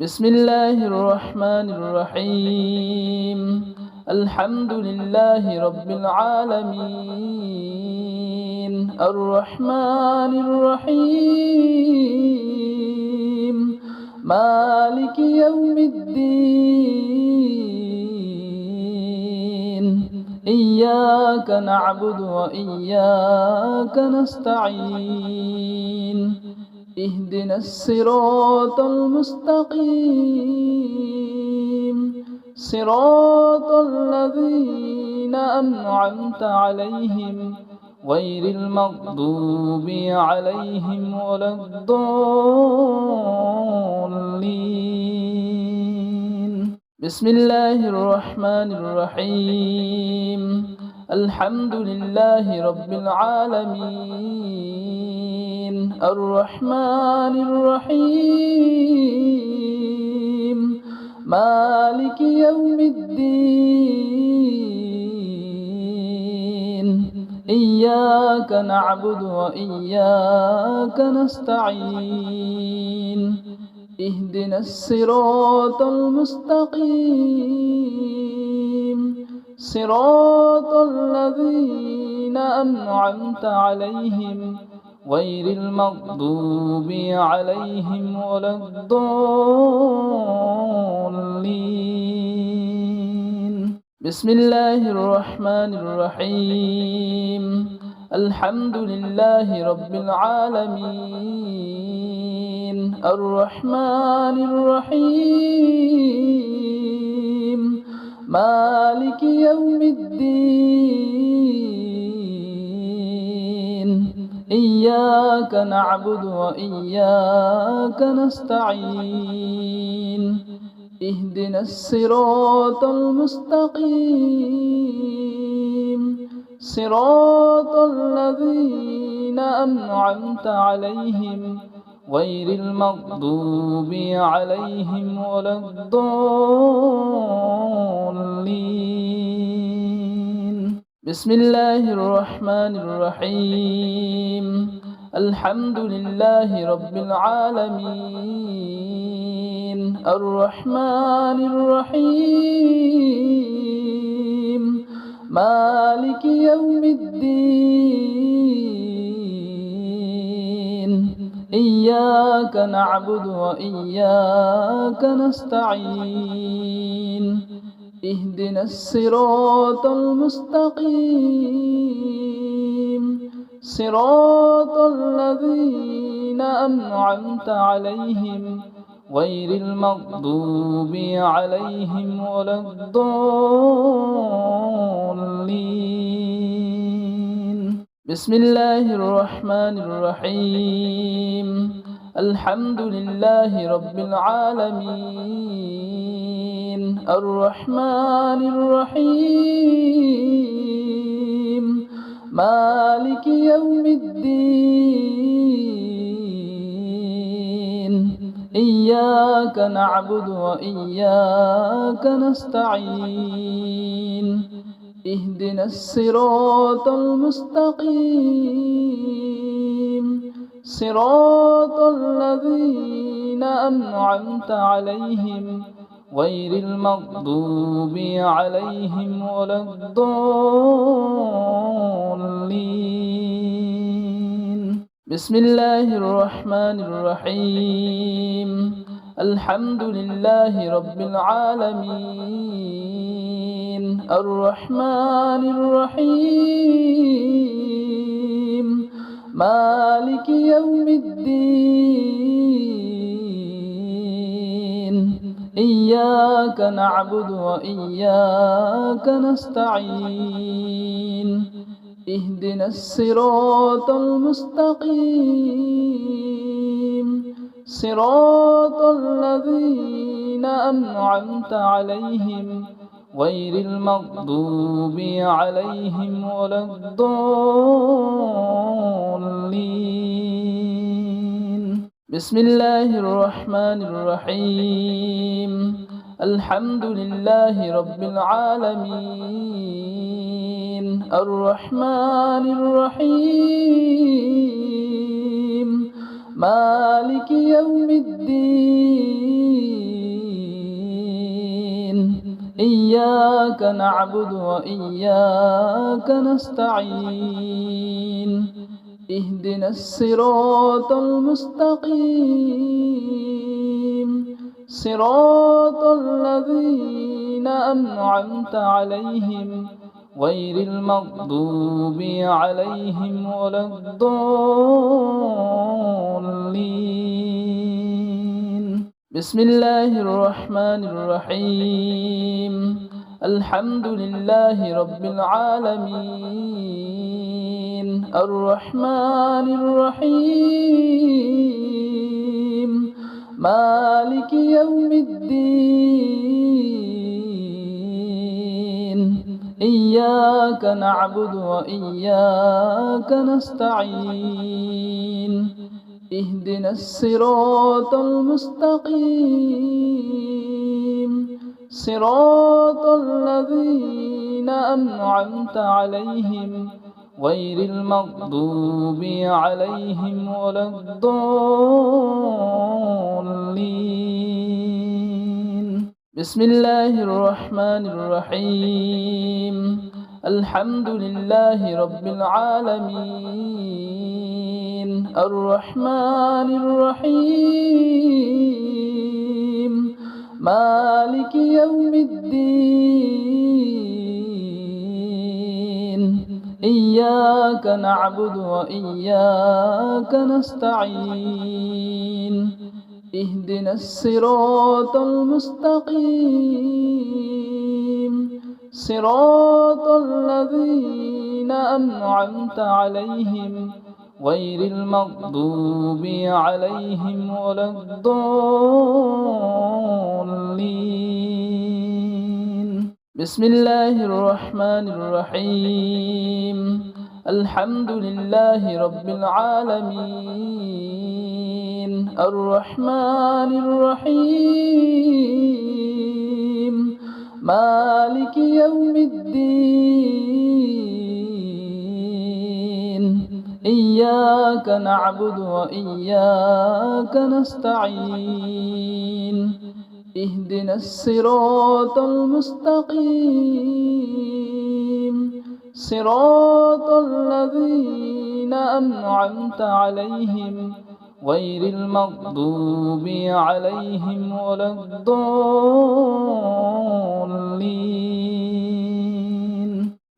بسم الله الرحمن الرحيم. الحمد لله رب العالمين الرحمن الرحيم مالك يوم الدين. إياك نعبد وإياك نستعين. اهدنا الصراط المستقيم صراط الذين أنعمت عليهم غير المغضوب عليهم ولا الضالين. بسم الله الرحمن الرحيم. الحمد لله رب العالمين الرحمن الرحيم مالك يوم الدين. إياك نعبد وإياك نستعين. اهدنا الصراط المستقيم صراط الذين أنعمت عليهم غير المغضوب عليهم ولا الضالين. بسم الله الرحمن الرحيم. الحمد لله رب العالمين الرحمن الرحيم مالك يوم الدين. إياك نعبد وإياك نستعين. اهدنا الصراط المستقيم صراط الذين أنعمت عليهم غير المغضوب عليهم ولا الضالين. بسم الله الرحمن الرحيم. الحمد لله رب العالمين الرحمن الرحيم مالك يوم الدين. إياك نعبد وإياك نستعين. اهدنا الصراط المستقيم صراط الذين أنعمت عليهم غير المغضوب عليهم ولا الضالين. بسم الله الرحمن الرحيم. الحمد لله رب العالمين الرحمن الرحيم مالك يوم الدين. إياك نعبد وإياك نستعين. اهدنا الصراط المستقيم صراط الذين أنعمت عليهم غير المغضوب عليهم ولا الضالين. بسم الله الرحمن الرحيم. الحمد لله رب العالمين الرحمن الرحيم مالك يوم الدين. إياك نعبد وإياك نستعين. اهدنا الصراط المستقيم صراط الذين أنعمت عليهم غير المغضوب عليهم ولا الضالين. بسم الله الرحمن الرحيم. الحمد لله رب العالمين الرحمن الرحيم مالك يوم الدين. إياك نعبد وإياك نستعين اهدنا الصراط المستقيم صراط الذين أنعمت عليهم غير المغضوب عليهم ولا الضالين. بسم الله الرحمن الرحيم. الحمد لله رب العالمين الرحمن الرحيم مالك يوم الدين إياك نعبد وإياك نستعين اهدنا الصراط المستقيم صراط الذين أنعمت عليهم غير المغضوب عليهم ولا الضالين. بسم الله الرحمن الرحيم. الحمد لله رب العالمين الرحمن الرحيم مالك يوم الدين إياك نعبد وإياك نستعين اهدنا الصراط المستقيم صراط الذين أنعمت عليهم غير المغضوب عليهم ولا الضالين. بسم الله الرحمن الرحيم. الحمد لله رب العالمين الرحمن الرحيم مالك يوم الدين إياك نعبد وإياك نستعين اهدنا الصراط المستقيم صراط الذين أنعمت عليهم غير المغضوب عليهم ولا الضالين.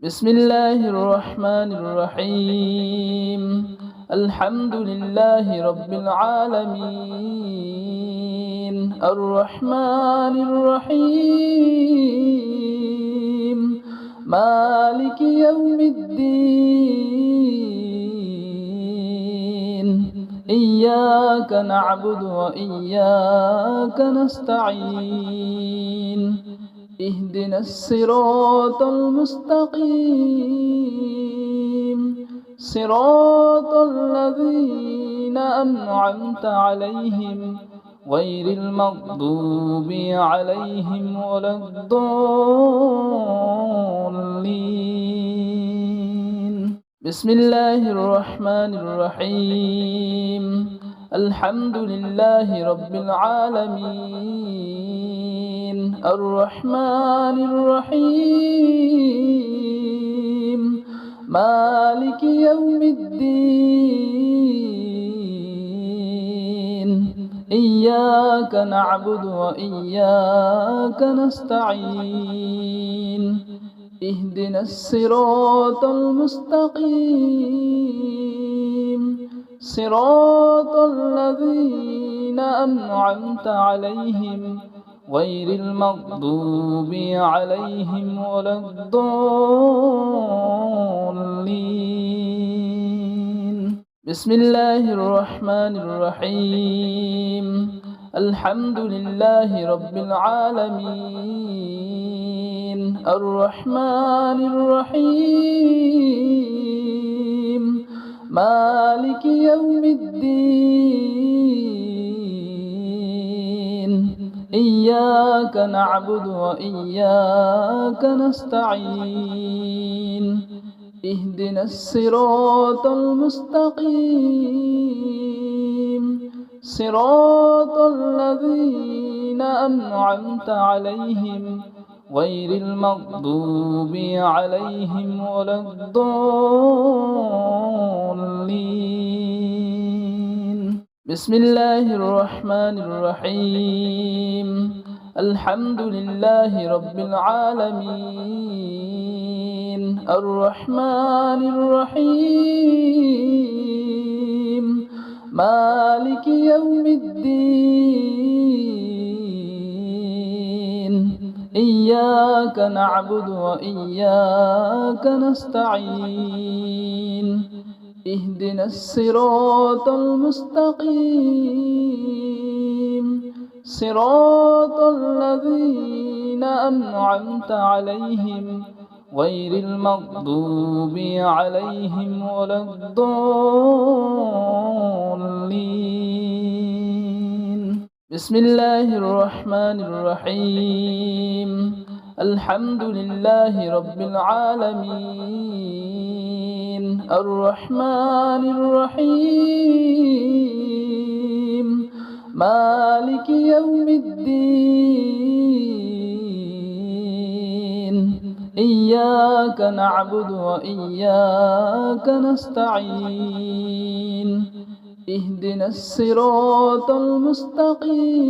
بسم الله الرحمن الرحيم. الحمد لله رب العالمين الرحمن الرحيم مالك يوم الدين إياك نعبد وإياك نستعين اهدنا الصراط المستقيم صراط الذين أنعمت عليهم غير المغضوب عليهم ولا الضالين. بسم الله الرحمن الرحيم. الحمد لله رب العالمين الرحمن الرحيم مالك يوم الدين إياك نعبد وإياك نستعين اهدنا الصراط المستقيم صراط الذين أنعمت عليهم غير المغضوب عليهم ولا الضالين. بسم الله الرحمن الرحيم. الحمد لله رب العالمين الرحمن الرحيم مالك يوم الدين إياك نعبد وإياك نستعين اهدنا الصراط المستقيم صراط الذين أنعمت عليهم غير المغضوب عليهم ولا الضالين. بسم الله الرحمن الرحيم. الحمد لله رب العالمين الرحمن الرحيم مالك يوم الدين إياك نعبد وإياك نستعين اهدنا الصراط المستقيم صراط الذين أنعمت عليهم غير المغضوب عليهم ولا الضالين. بسم الله الرحمن الرحيم. الحمد لله رب العالمين الرحمن الرحيم مالك يوم الدين إياك نعبد وإياك نستعين اهدنا الصراط المستقيم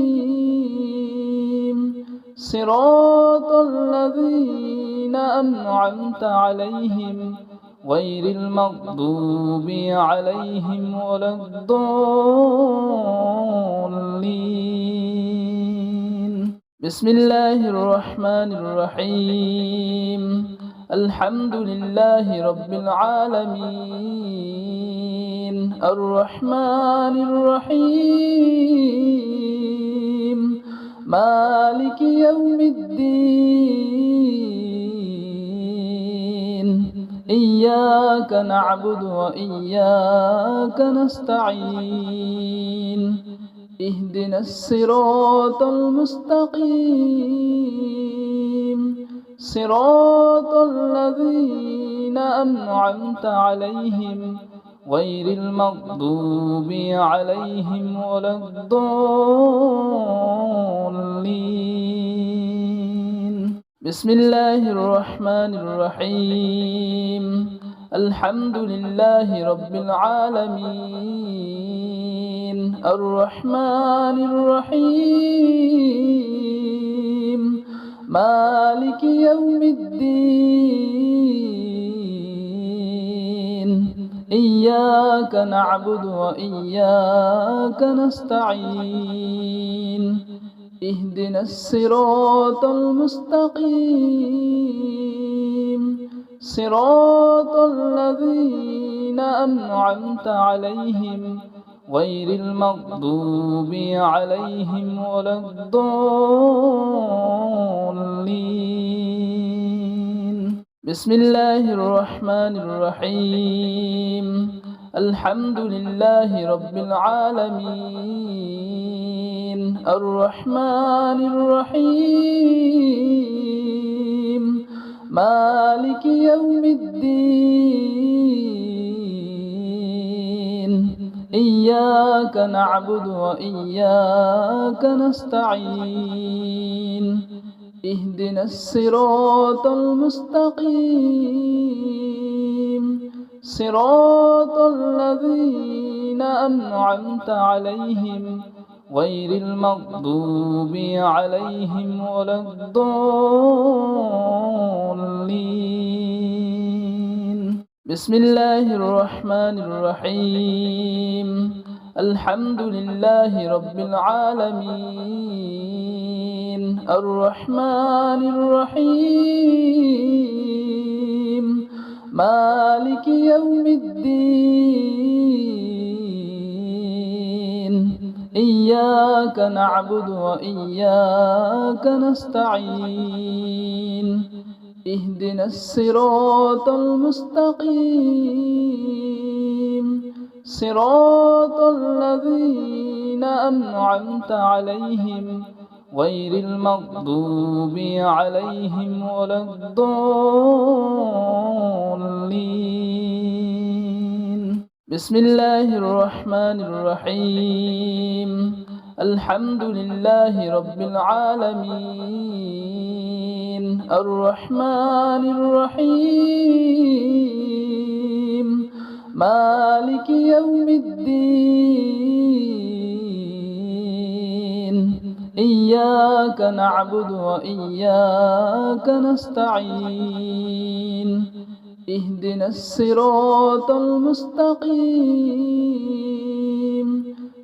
صراط الذين أنعمت عليهم غير المغضوب عليهم ولا الضالين. بسم الله الرحمن الرحيم. الحمد لله رب العالمين الرحمن الرحيم مالك يوم الدين إياك نعبد وإياك نستعين اهدنا الصراط المستقيم صراط الذين أنعمت عليهم غير المغضوب عليهم ولا الضالين. بسم الله الرحمن الرحيم. الحمد لله رب العالمين الرحمن الرحيم مالك يوم الدين إياك نعبد وإياك نستعين اهدنا الصراط المستقيم صراط الذين أنعمت عليهم غير المغضوب عليهم ولا الضالين. بسم الله الرحمن الرحيم. الحمد لله رب العالمين الرحمن الرحيم مالك يوم الدين إياك نعبد وإياك نستعين اهدنا الصراط المستقيم صراط الذين أنعمت عليهم غير المغضوب عليهم ولا الضالين. بسم الله الرحمن الرحيم. الحمد لله رب العالمين الرحمن الرحيم مالك يوم الدين إياك نعبد وإياك نستعين اهدنا الصراط المستقيم صراط الذين أنعمت عليهم غير المغضوب عليهم ولا الضالين. بسم الله الرحمن الرحيم. الحمد لله رب العالمين الرحمن الرحيم مالك يوم الدين إياك نعبد وإياك نستعين اهدنا الصراط المستقيم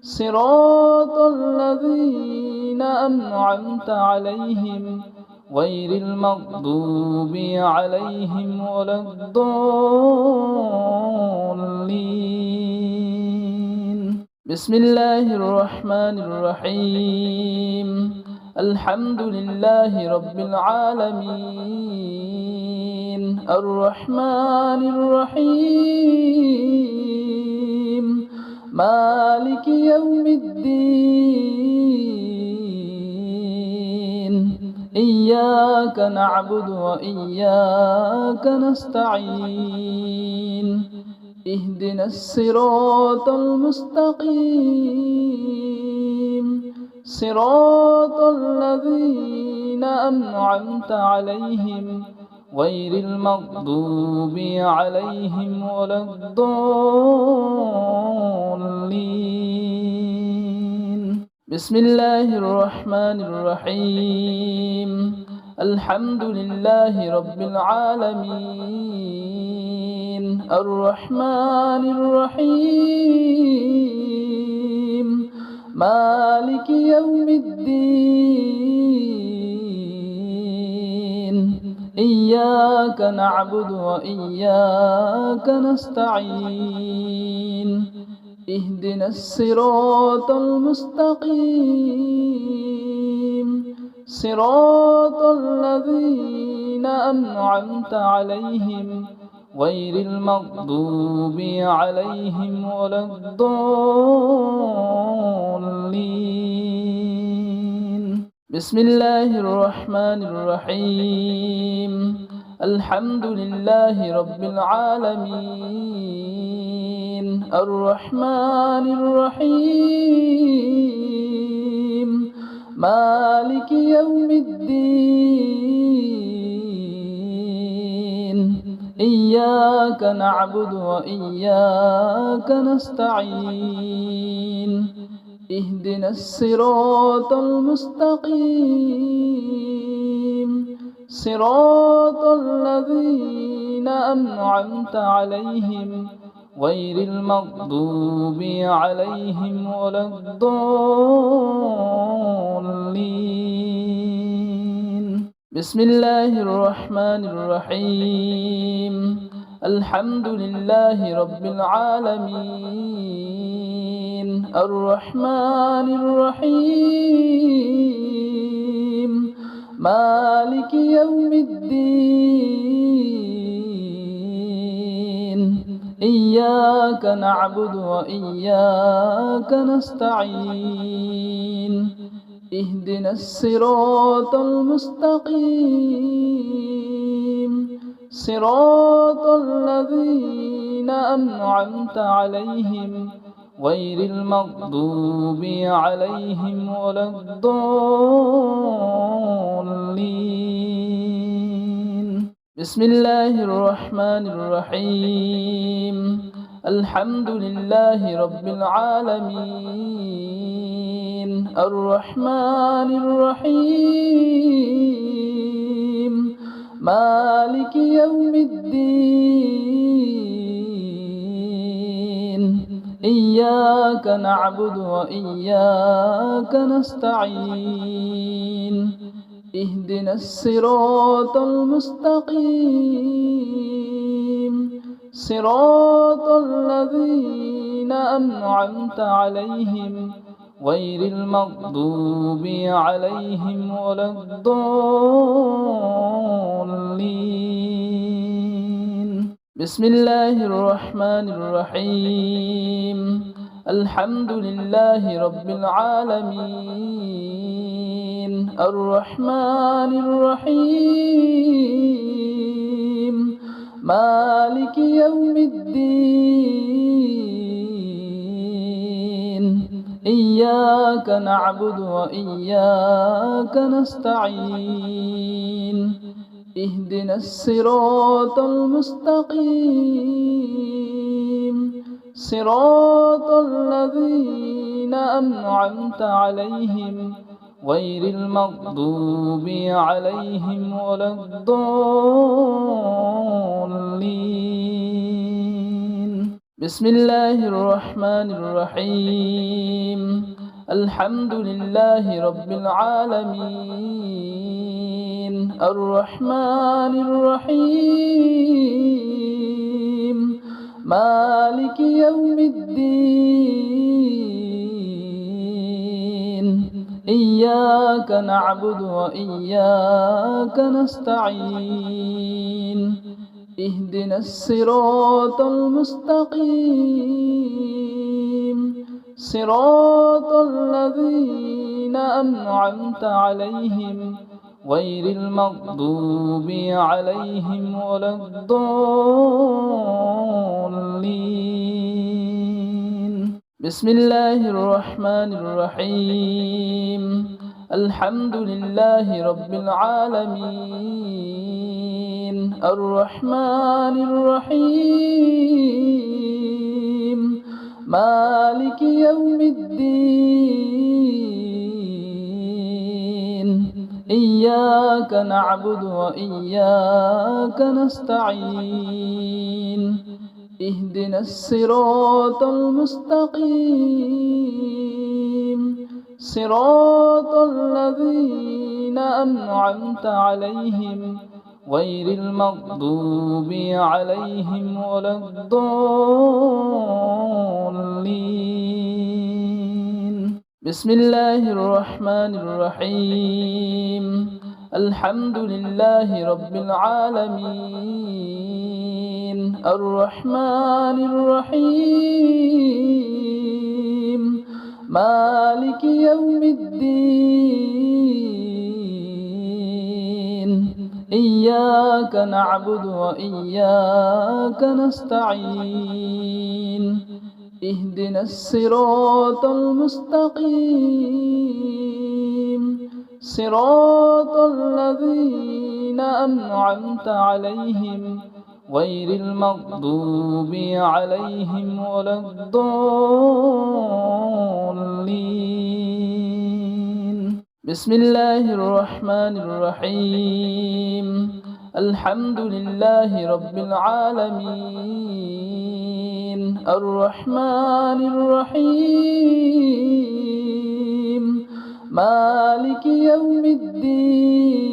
صراط الذين أنعمت عليهم غير المغضوب عليهم ولا الضالين بسم الله الرحمن الرحيم الحمد لله رب العالمين الرحمن الرحيم مالك يوم الدين إياك نعبد وإياك نستعين اهدنا الصراط المستقيم صراط الذين أنعمت عليهم غير المغضوب عليهم ولا الضالين بسم الله الرحمن الرحيم الحمد لله رب العالمين الرحمن الرحيم مالك يوم الدين إياك نعبد وإياك نستعين اهدنا الصراط المستقيم صراط الذين أنعمت عليهم غير المغضوب عليهم ولا الضالين بسم الله الرحمن الرحيم الحمد لله رب العالمين الرحمن الرحيم مالك يوم الدين إياك نعبد وإياك نستعين اهدنا الصراط المستقيم صراط الذين أنعمت عليهم غير المغضوب عليهم ولا الضالين بسم الله الرحمن الرحيم الحمد لله رب العالمين الرحمن الرحيم مالك يوم الدين إياك نعبد وإياك نستعين اهدنا الصراط المستقيم صراط الذين أنعمت عليهم غير المغضوب عليهم ولا الضالين بسم الله الرحمن الرحيم الحمد لله رب العالمين الرحمن الرحيم مالك يوم الدين إياك نعبد وإياك نستعين اهدنا الصراط المستقيم صراط الذين أنعمت عليهم غير المغضوب عليهم ولا الضالين بسم الله الرحمن الرحيم الحمد لله رب العالمين الرحمن الرحيم مالك يوم الدين إياك نعبد وإياك نستعين اهدنا الصراط المستقيم صراط الذين أنعمت عليهم غير المغضوب عليهم ولا الضالين. بسم الله الرحمن الرحيم. الحمد لله رب العالمين الرحمن الرحيم مالك يوم الدين إياك نعبد وإياك نستعين اهدنا الصراط المستقيم صراط الذين أنعمت عليهم غير المغضوب عليهم ولا الضالين. بسم الله الرحمن الرحيم. الحمد لله رب العالمين الرحمن الرحيم مالك يوم الدين إياك نعبد وإياك نستعين اهدنا الصراط المستقيم صراط الذين أنعمت عليهم غير المغضوب عليهم ولا الضالين. بسم الله الرحمن الرحيم. الحمد لله رب العالمين الرحمن الرحيم مالك يوم الدين إياك نعبد وإياك نستعين اهدنا الصراط المستقيم صراط الذين أنعمت عليهم غير المغضوب عليهم ولا الضالين. بسم الله الرحمن الرحيم. الحمد لله رب العالمين الرحمن الرحيم مالك يوم الدين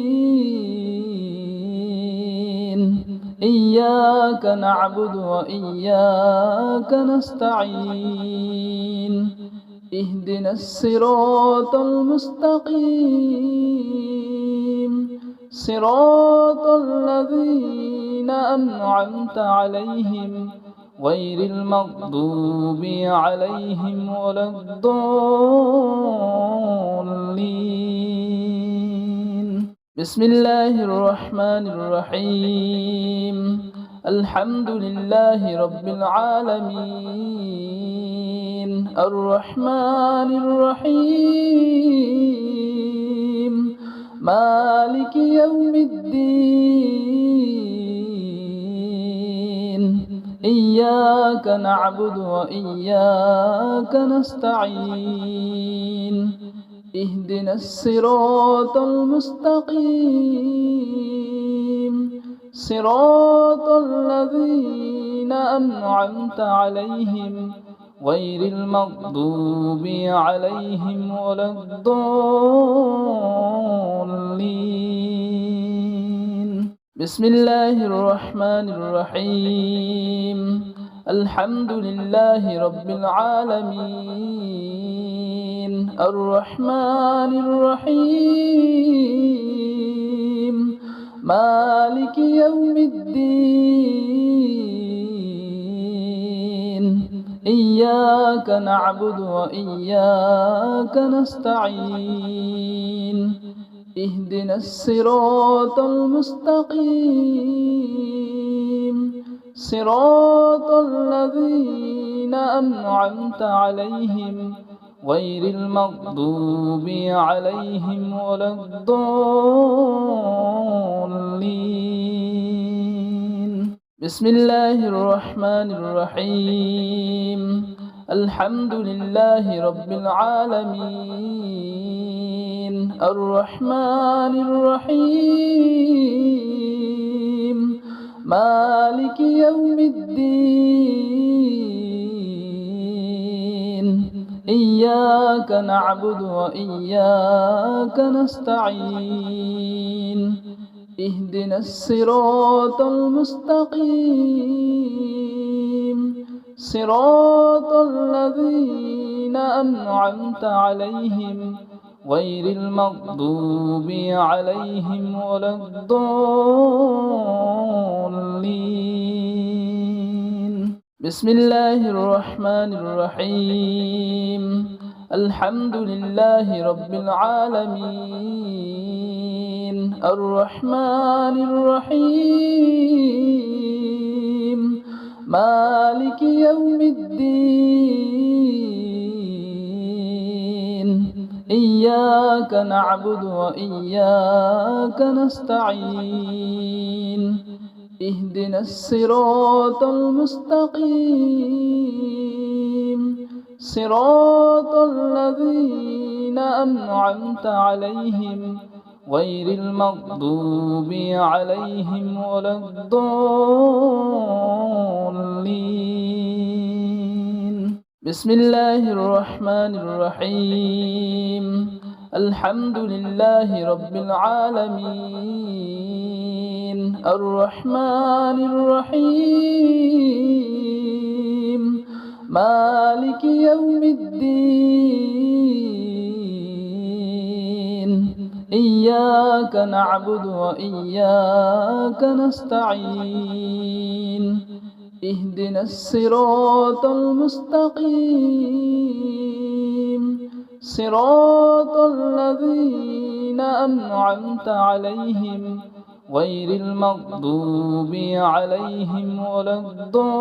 إياك نعبد وإياك نستعين اهدنا الصراط المستقيم صراط الذين أنعمت عليهم غير المغضوب عليهم ولا الضالين. بسم الله الرحمن الرحيم. الحمد لله رب العالمين الرحمن الرحيم مالك يوم الدين إياك نعبد وإياك نستعين اهدنا الصراط المستقيم صراط الذين أنعمت عليهم غير المغضوب عليهم ولا الضالين. بسم الله الرحمن الرحيم. الحمد لله رب العالمين الرحمن الرحيم مالك يوم الدين إياك نعبد وإياك نستعين اهدنا الصراط المستقيم صراط الذين أنعمت عليهم غير المغضوب عليهم ولا الضالين. بسم الله الرحمن الرحيم. الحمد لله رب العالمين الرحمن الرحيم مالك يوم الدين إياك نعبد وإياك نستعين اهدنا الصراط المستقيم صراط الذين أنعمت عليهم غير المغضوب عليهم ولا الضالين. بسم الله الرحمن الرحيم. الحمد لله رب العالمين الرحمن الرحيم مالك يوم الدين إياك نعبد وإياك نستعين اهدنا الصراط المستقيم صراط الذين أنعمت عليهم غير المغضوب عليهم ولا الضالين. بسم الله الرحمن الرحيم. الحمد لله رب العالمين الرحمن الرحيم مالك يوم الدين إياك نعبد وإياك نستعين اهدنا الصراط المستقيم صراط الذين أنعمت عليهم غير المغضوب عليهم ولا الضالين.